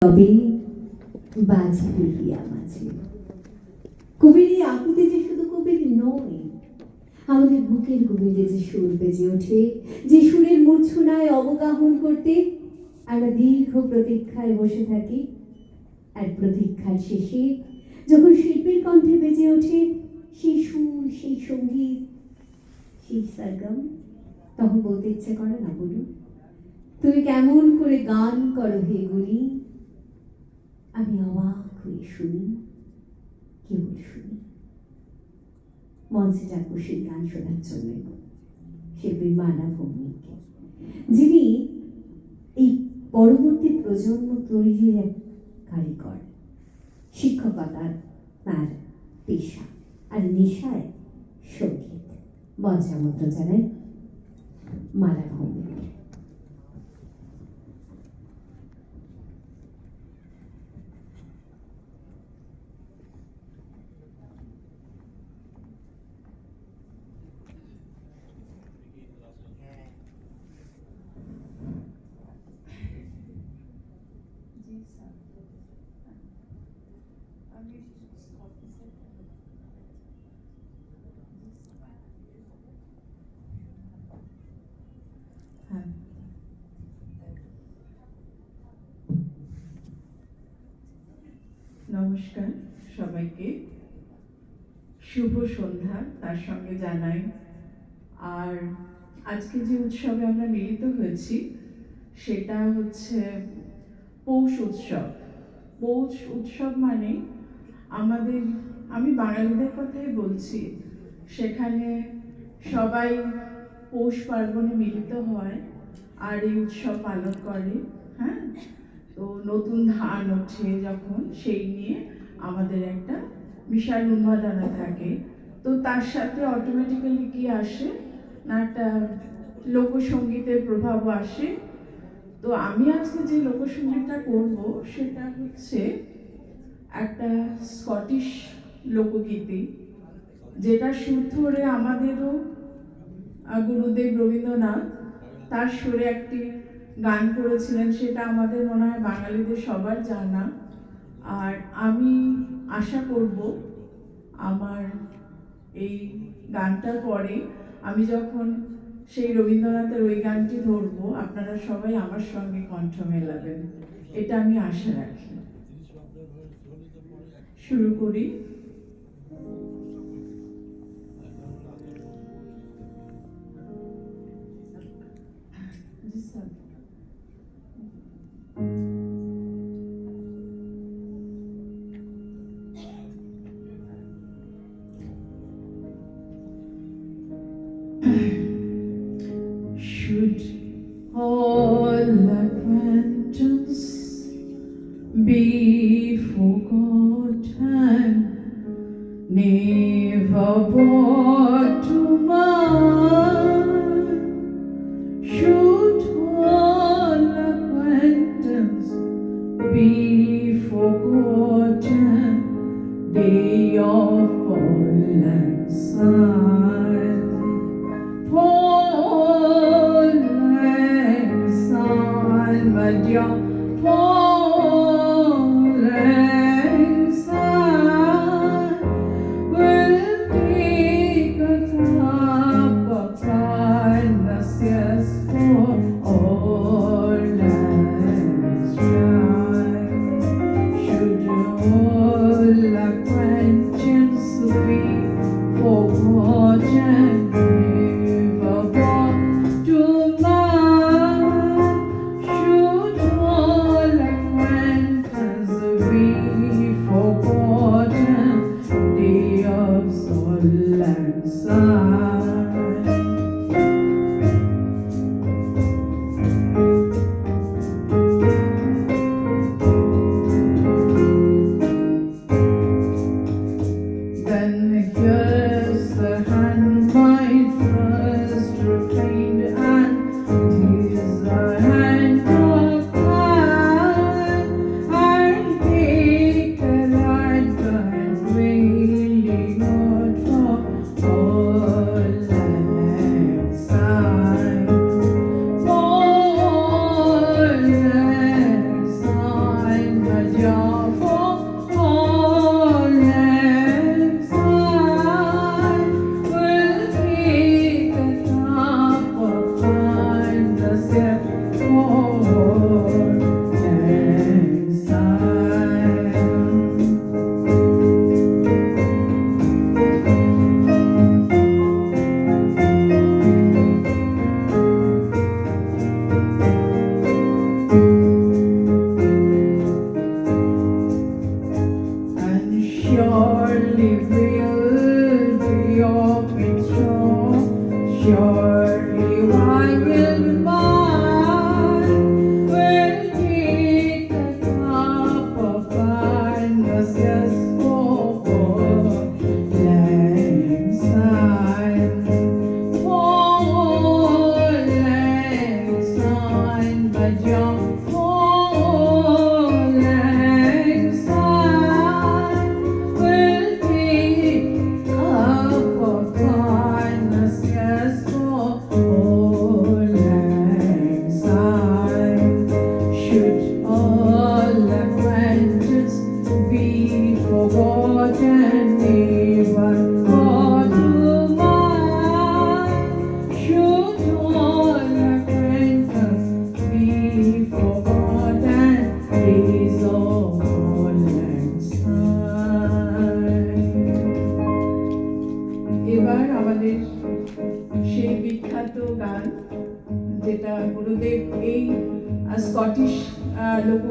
তবে বাজবে মাঝে কবির এই আকুতি যে শুধু কবির নয়, আমাদের বুকের গভীরে যে সুর বেজে ওঠে, যে সুরের মূর্ছনায় অবগাহন করতে আমরা দীর্ঘ প্রতীক্ষায় বসে থাকি। আর প্রতীক্ষার শেষে যখন শিল্পীর কণ্ঠে বেজে ওঠে সেই সুর, সেই সঙ্গীত, সেই সরগম, তখন বলতে ইচ্ছে করে না, বলুন তুমি কেমন করে গান করো হে গুণী। আমি অবাক হয়ে শুনি, কেবল শুনি। মঞ্চে ডাকবো সেই গান শোনার জন্য শিল্পী মালা ভৌমিককে, যিনি এই পরবর্তী প্রজন্ম তৈরির এক কারিগর। শিক্ষকতা তার পেশা, আর নেশায় সঙ্গীত। মঞ্চে আমন্ত্রণ জানাই মালা ভৌমিককে। নমস্কার সবাইকে, শুভ সন্ধ্যা তার সঙ্গে জানাই। আর আজকে যে উৎসবে আমরা মিলিত হয়েছি সেটা হচ্ছে পৌষ উৎসব। পৌষ উৎসব মানে আমাদের, আমি বাঙালিদের কথাই বলছি, সেখানে সবাই পৌষ পার্বণে মিলিত হয় আর এই উৎসব পালন করে। হ্যাঁ, তো নতুন ধান ওঠে যখন, সেই নিয়ে আমাদের একটা বিশাল উন্মাদনা থাকে। তো তার সাথে অটোমেটিক্যালি কি আসে না, একটা লোকসঙ্গীতের প্রভাবও আসে। তো আমি আজকে যে লোকসঙ্গীতটা করব সেটা হচ্ছে একটা স্কটিশ লোকগীতি, যেটা সুর ধরে আমাদেরও গুরুদেব রবীন্দ্রনাথ তার সুরে একটি গান করেছিলেন। সেটা আমাদের মনে হয় বাঙালিদের সবার জানা। আর আমি আশা করব আমার এই গানটার পরে আমি যখন সেই রবীন্দ্রনাথের ওই গানটি ধরবো, আপনারা সবাই আমার সঙ্গে কণ্ঠ মেলাবেন, এটা আমি আশা রাখি। শুরু করি। Should all acquaintance be forgotten, never brought to mind? Should all acquaintance be forgotten, day of fall and sun? Fall and sun, but your fall and sun will take a cup of kindness, yes, for all and shine. Should all acquaintance be forgotten, to mind, should all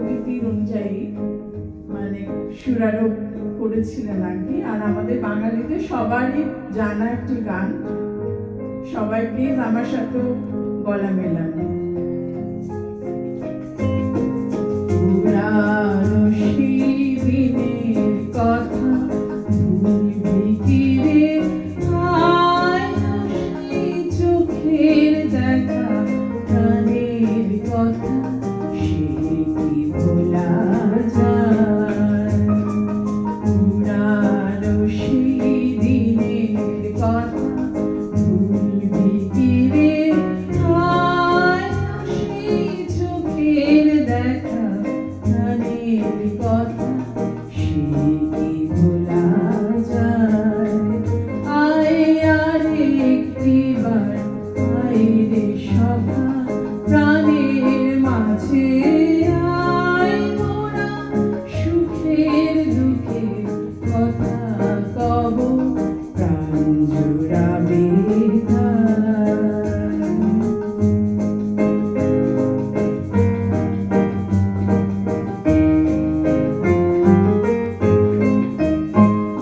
প্রকৃতির অনুযায়ী মানে সুরারোপ করেছিলেন আর কি। আর আমাদের বাঙালিদের সবারই জানা একটি গান, সবাই প্লিজ আমার সাথে গলা মেলান। পুরানো সেই দিনের কথা ভুলবি কি রে, হায় সেই চোখের দেখা প্রাণের কথা সে কি ভোলা যায়। পুরানো সেই দিনের কথা ভুলবি কি রে, হায় সেই চোখের দেখা প্রাণের কথা সে কি ভোলা যায়। আয় আর একটিবার আয় রে সখা প্রাণের মাঝে আয়, মোরা সুখের দুঃখের কথা কব প্রাণ জুড়াবে তাই।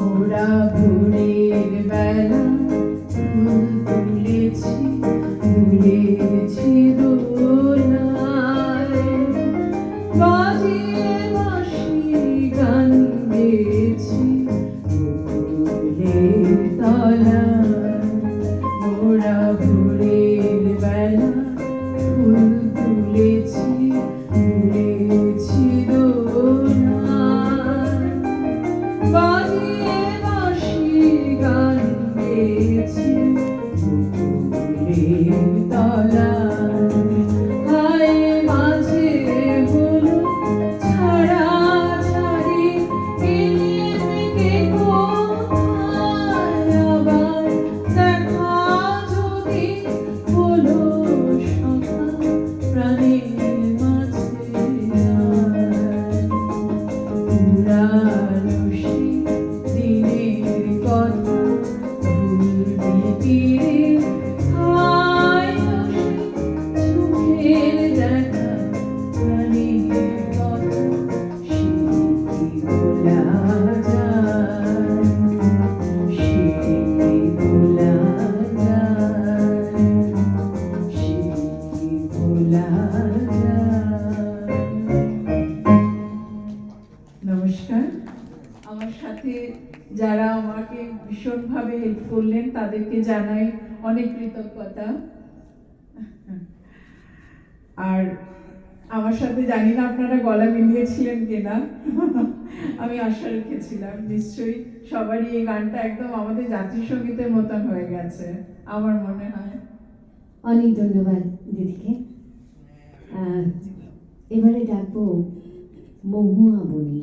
ওরা ভোরের বেলা ফুল তুলেছি তুলেছি দোলায়, বাজিয়ে বাঁশি গান গেয়েছি ফুলের তলায়। ওরা ভোরের বেলা ফুল তুলেছি তুলেছি দোলায়, বাজিয়ে বাঁশি গান গেয়েছি ফুলের তলায়। হায় মাঝে হলো ছাড়াছাড়ি, এলিয়ে কোথায় আবার দেখা যদি হলো সখা প্রাণের মাঝে আয়। পুরানো সেই দিনের কথা ভুলবি কি রে, হায় সেই চোখের দেখা প্রাণের কথা সে কি ভোলা যায়। সে কি ভোলা যায়। সে কি ভোলা যায়। নমস্কার। আমার সাথে যারা আমাকে ভীষণভাবে হেল্প করলেন তাদেরকে জানাই অনেক কৃতজ্ঞতা। আর আমার সাথে জানি না আপনারা গলা মিলিয়েছিলেন কিনা, আমি আশা রেখেছিলাম নিশ্চয়ই সবারই এই গানটা একদম আমাদের জাতীয় সঙ্গীতের মতন হয়ে গেছে আমার মনে হয়। অনেক ধন্যবাদ দিদিকে। এবারে ডাকবো মহুয়া বনি।